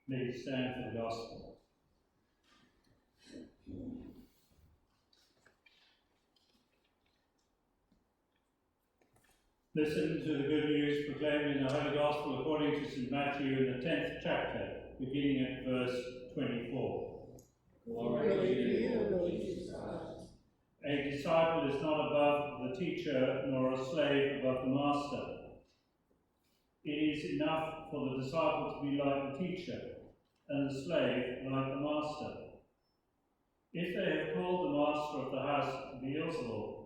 Please stand for the gospel. Listen to the good news proclaimed in the Holy Gospel according to St. Matthew in the 10th chapter, beginning at verse 24. Glory to you, Lord Jesus. A disciple is not above the teacher, nor a slave above the master. It is enough for the disciple to be like the teacher, and the slave like the master. If they have called the master of the house Beelzebul,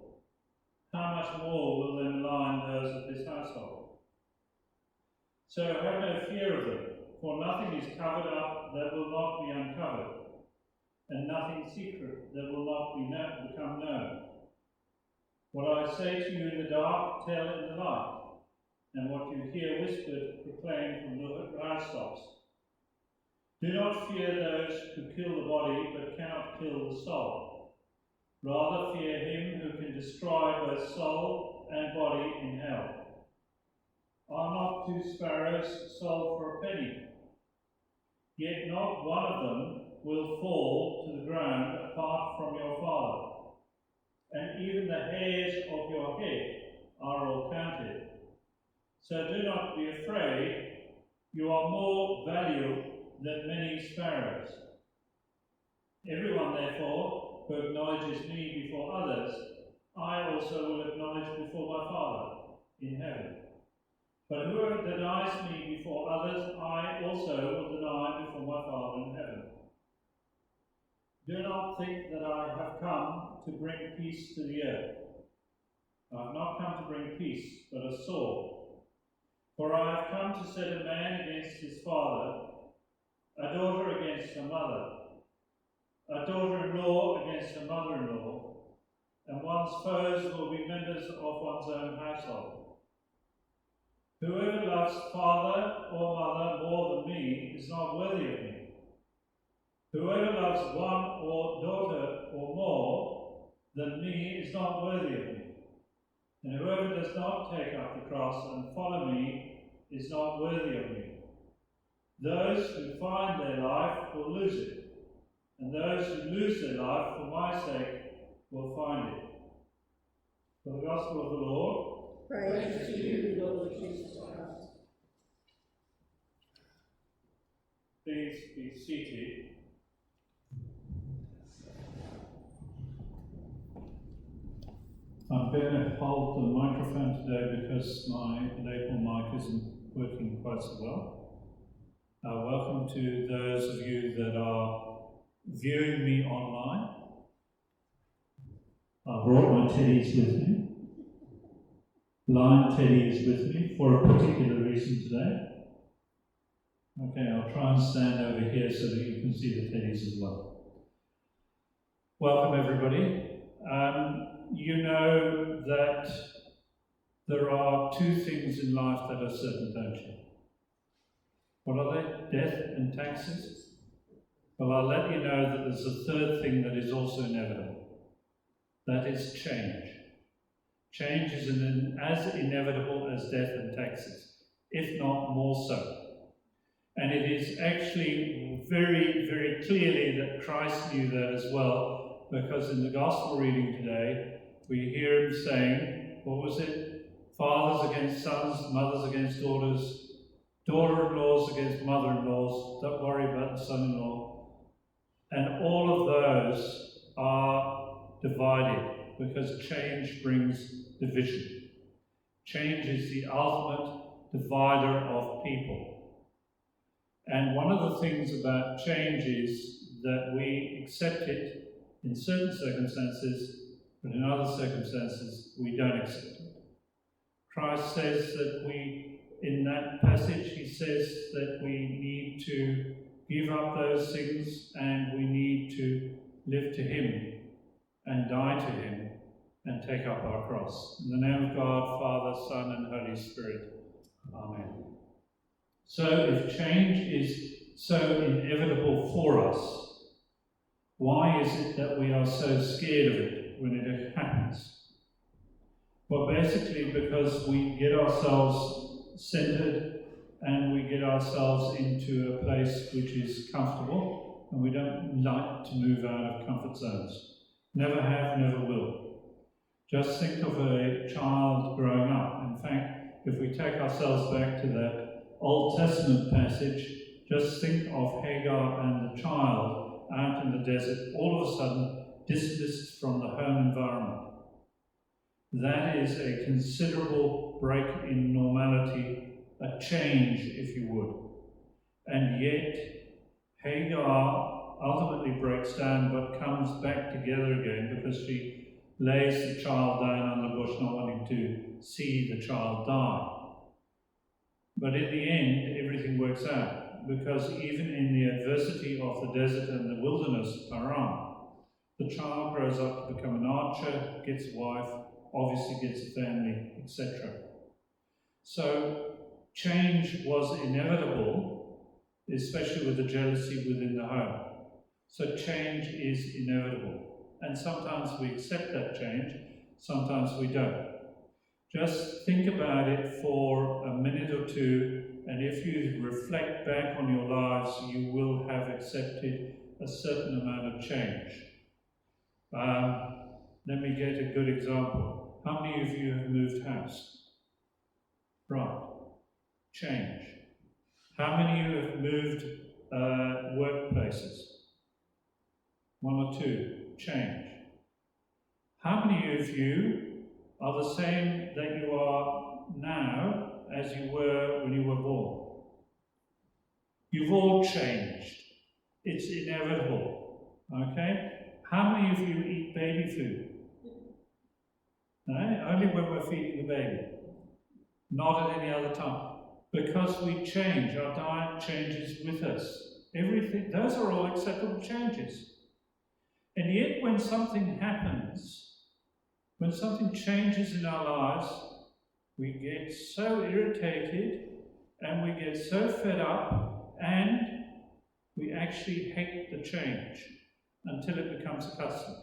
how much more will they malign those of his household? So have no fear of them, for nothing is covered up that will not be uncovered, and nothing secret that will not become known. What I say to you in the dark, tell in the light, and what you hear whispered, proclaim from the housetops. Do not fear those who kill the body, but cannot kill the soul. Rather fear him who can destroy both soul and body in hell. Are not 2 sparrows sold for a penny? Yet not one of them will fall to the ground apart from your Father. And even the hairs of your head are all counted. So do not be afraid, you are more valuable than many sparrows. Everyone, therefore, who acknowledges me before others, I also will acknowledge before my Father in heaven. But whoever denies me before others, I also will deny before my Father in heaven. Do not think that I have come to bring peace to the earth. I have not come to bring peace, but a sword. For I have come to set a man against his father, a daughter against her mother, a daughter-in-law against her mother-in-law, and one's foes will be members of one's own household. Whoever loves father or mother more than me is not worthy of me. Whoever loves one or daughter or more than me is not worthy of me. And whoever does not take up the cross and follow me is not worthy of me. Those who find their life will lose it, and those who lose their life for my sake will find it. For the gospel of the Lord. Praise to you, Lord Jesus Christ. Please be seated. I'm going to hold the microphone today because my lapel mic isn't working quite so well. Welcome to those of you that are viewing me online. I brought my teddies with me. Lion Teddy is with me for a particular reason today. Okay, I'll try and stand over here so that you can see the teddies as well. Welcome everybody. You know that there are 2 things in life that are certain, don't you? What are they? Death and taxes? Well, I'll let you know that there's a 3rd thing that is also inevitable. That is change. Change is as inevitable as death and taxes, if not more so. And it is actually very, very clearly that Christ knew that as well, because in the gospel reading today, we hear him saying, what was it? Fathers against sons, mothers against daughters, daughter-in-laws against mother-in-laws, don't worry about the son-in-law. And all of those are divided because change brings division. Change is the ultimate divider of people. And one of the things about change is that we accept it in certain circumstances, but in other circumstances we don't accept it. Christ says that in that passage, he says that we need to give up those things and we need to live to him and die to him and take up our cross. In the name of God, Father, Son, and Holy Spirit. Amen. So if change is so inevitable for us, why is it that we are so scared of it when it happens? Well, basically because we get ourselves centered and we get ourselves into a place which is comfortable, and we don't like to move out of comfort zones. Never have, never will. Just think of a child growing up. In fact, if we take ourselves back to that Old Testament passage, just think of Hagar and the child out in the desert, all of a sudden dismissed from the home environment. That is a considerable break in normality, a change, if you would. And yet, Hagar ultimately breaks down but comes back together again because she lays the child down on the bush, not wanting to see the child die. But in the end, everything works out, because even in the adversity of the desert and the wilderness of Paran, the child grows up to become an archer, gets a wife, obviously gets a family, etc. So change was inevitable, especially with the jealousy within the home. So change is inevitable. And sometimes we accept that change, sometimes we don't. Just think about it for a minute or two, and if you reflect back on your lives, you will have accepted a certain amount of change. Let me get a good example. How many of you have moved house? Right. Change. How many of you have moved workplaces? One or two. Change. How many of you are the same that you are now as you were when you were born? You've all changed. It's inevitable. Okay? How many of you eat baby food? No? Only when we're feeding the baby. Not at any other time. Because we change. Our diet changes with us. Everything, those are all acceptable changes. And yet when something happens, when something changes in our lives, we get so irritated and we get so fed up and we actually hate the change until it becomes a custom.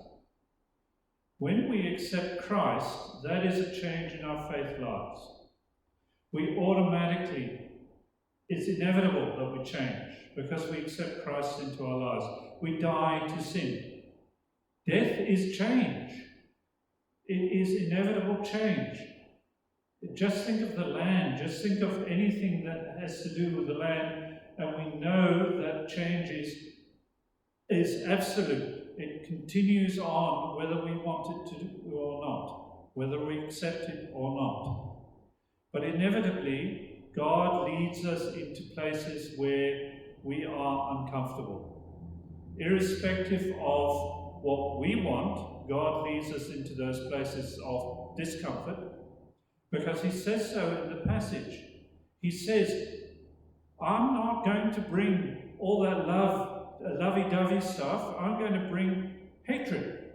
When we accept Christ, that is a change in our faith lives. We automatically, it's inevitable that we change because we accept Christ into our lives. We die to sin. Death is change. It is inevitable change. Just think of the land, just think of anything that has to do with the land, and we know that change is absolute. It continues on whether we want it to or not, whether we accept it or not. But inevitably, God leads us into places where we are uncomfortable. Irrespective of what we want, God leads us into those places of discomfort, because he says so in the passage. He says, I'm not going to bring all that lovey-dovey stuff. I'm going to bring hatred,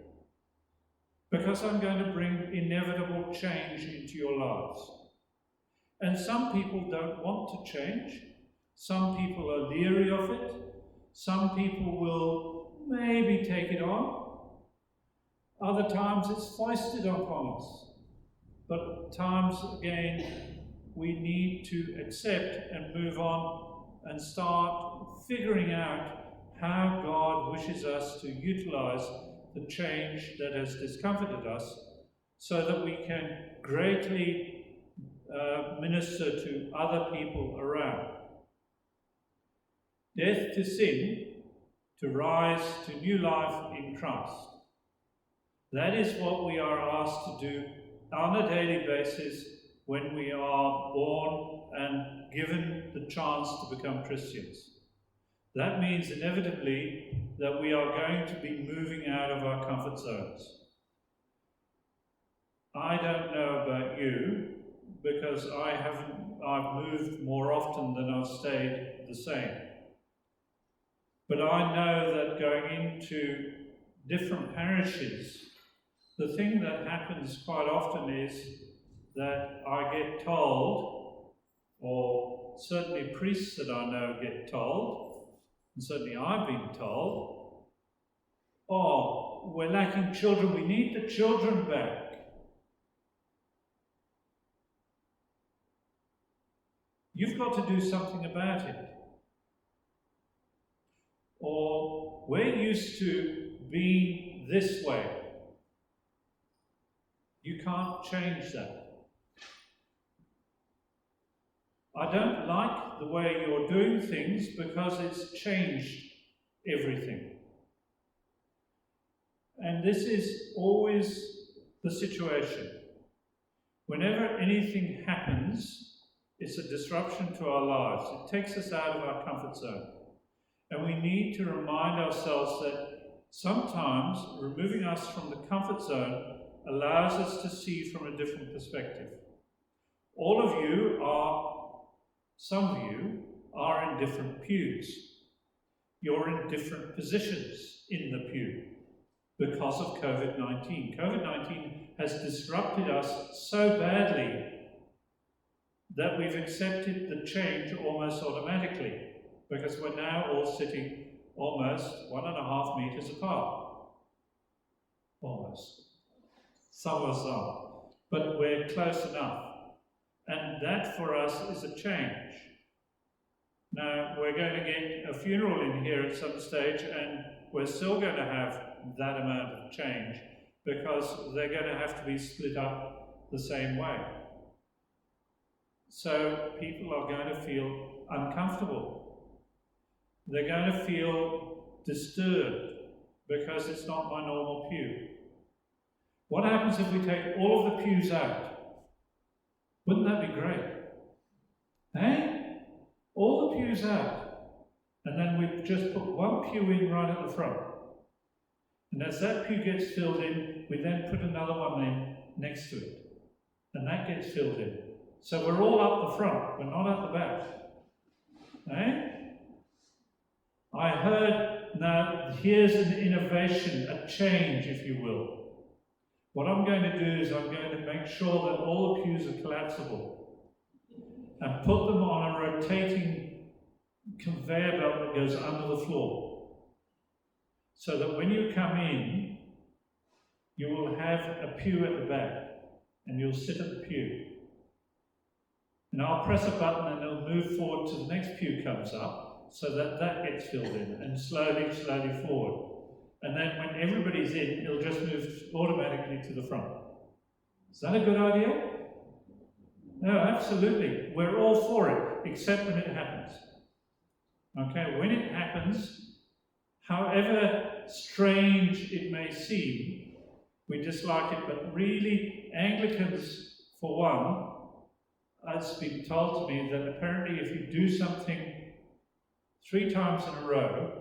because I'm going to bring inevitable change into your lives. And some people don't want to change. Some people are leery of it. Some people will maybe take it on. Other times it's foisted upon us. But times again, we need to accept and move on and start figuring out how God wishes us to utilize the change that has discomforted us so that we can greatly minister to other people around. Death to sin, to rise to new life in Christ. That is what we are asked to do on a daily basis when we are born and given the chance to become Christians. That means inevitably that we are going to be moving out of our comfort zones. I don't know about you, because I've moved more often than I've stayed the same. But I know that going into different parishes, the thing that happens quite often is that I get told, or certainly priests that I know get told, and certainly I've been told, oh, we're lacking children, we need the children back. you've got to do something about it. Or we're used to being this way. You can't change that. I don't like the way you're doing things because it's changed everything. And this is always the situation. Whenever anything happens, it's a disruption to our lives. It takes us out of our comfort zone. And we need to remind ourselves that sometimes removing us from the comfort zone allows us to see from a different perspective. All of you are, some of you, are in different pews. You're in different positions in the pew because of COVID-19. COVID-19 has disrupted us so badly that we've accepted the change almost automatically, because we're now all sitting almost 1.5 meters apart. Almost. Some of us are. But we're close enough. And that for us is a change. Now, we're going to get a funeral in here at some stage, and we're still going to have that amount of change, because they're going to have to be split up the same way. So people are going to feel uncomfortable. They're going to feel disturbed because it's not my normal pew. What happens if we take all of the pews out? Wouldn't that be great? Eh? All the pews out. And then we just put one pew in right at the front. And as that pew gets filled in, we then put another one in next to it. And that gets filled in. So we're all up the front, we're not at the back. Eh? I heard, now here's an innovation, a change, if you will. What I'm going to do is I'm going to make sure that all the pews are collapsible and put them on a rotating conveyor belt that goes under the floor. So that when you come in, you will have a pew at the back and you'll sit at the pew. And I'll press a button and it'll move forward till the next pew comes up, so that that gets filled in, and slowly forward. And then when everybody's in, it'll just move automatically to the front. Is that a good idea? No, absolutely. We're all for it, except when it happens. Okay, when it happens, however strange it may seem, we dislike it, but really, Anglicans, for one, it's been told to me that apparently if you do something 3 times in a row,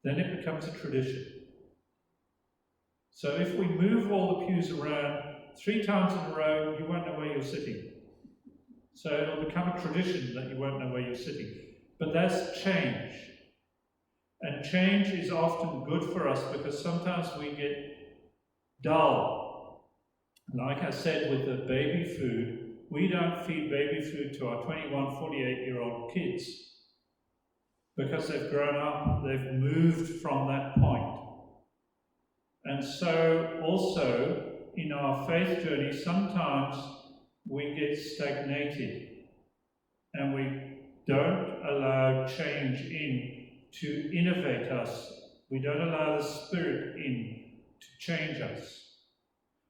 then it becomes a tradition. So if we move all the pews around 3 times in a row, you won't know where you're sitting. So it'll become a tradition that you won't know where you're sitting. But that's change. And change is often good for us because sometimes we get dull. Like I said with the baby food, we don't feed baby food to our 21, 48-year-old kids because they've grown up, they've moved from that point. And so also in our faith journey, sometimes we get stagnated and we don't allow change in to innovate us. We don't allow the Spirit in to change us.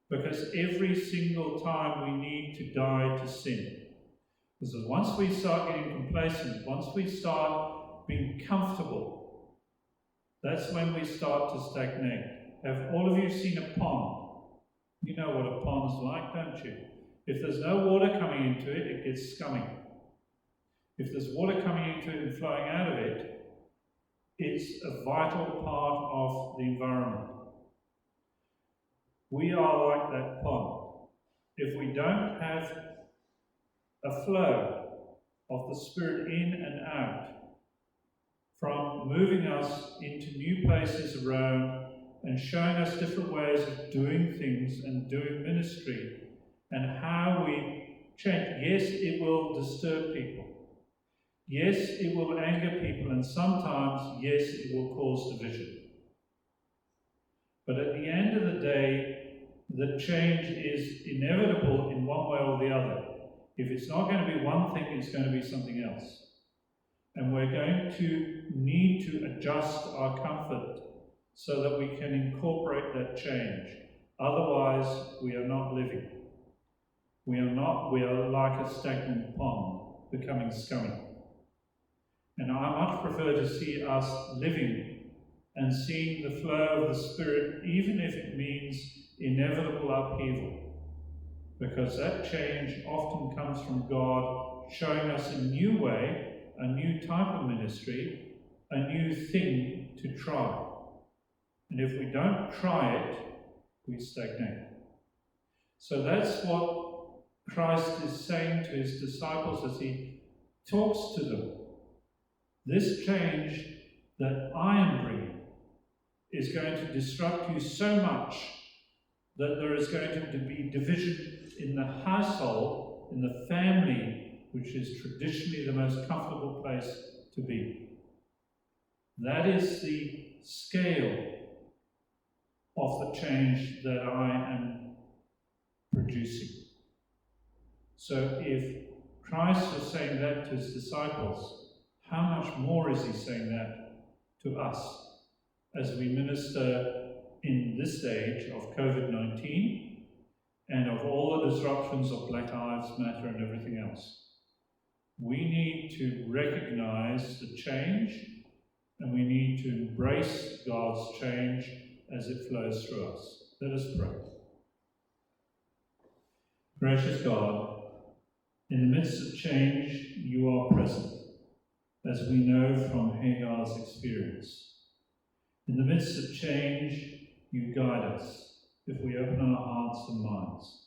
Because every single time we need to die to sin. Because once we start getting complacent, once we start being comfortable, that's when we start to stagnate. Have all of you seen a pond? You know what a pond's like, don't you? If there's no water coming into it, it gets scummy. If there's water coming into it and flowing out of it, it's a vital part of the environment. We are like that pond. If we don't have a flow of the Spirit in and out, from moving us into new places around and showing us different ways of doing things and doing ministry, and how we change. Yes, it will disturb people. Yes, it will anger people, and sometimes, yes, it will cause division. But at the end of the day, the change is inevitable in one way or the other. If it's not going to be one thing, it's going to be something else. And we're going to need to adjust our comfort so that we can incorporate that change. Otherwise, we are not living. We are like a stagnant pond, becoming scummy. And I much prefer to see us living and seeing the flow of the Spirit, even if it means inevitable upheaval. Because that change often comes from God showing us a new way, a new type of ministry, a new thing to try. And if we don't try it, we stagnate. So that's what Christ is saying to his disciples as he talks to them. This change that I am bringing is going to disrupt you so much that there is going to be division in the household, in the family, which is traditionally the most comfortable place to be. That is the scale of the change that I am producing. So if Christ was saying that to his disciples, how much more is he saying that to us as we minister in this age of COVID-19 and of all the disruptions of Black Lives Matter and everything else? We need to recognize the change, and we need to embrace God's change as it flows through us. Let us pray. Gracious God, in the midst of change, you are present, as we know from Hagar's experience. In the midst of change, you guide us if we open our hearts and minds.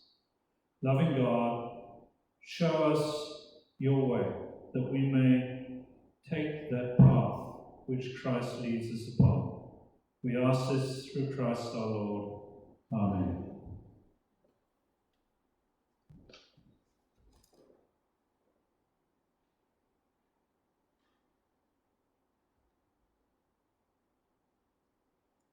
Loving God, show us your way, that we may take that path which Christ leads us upon. We ask this through Christ our Lord. Amen.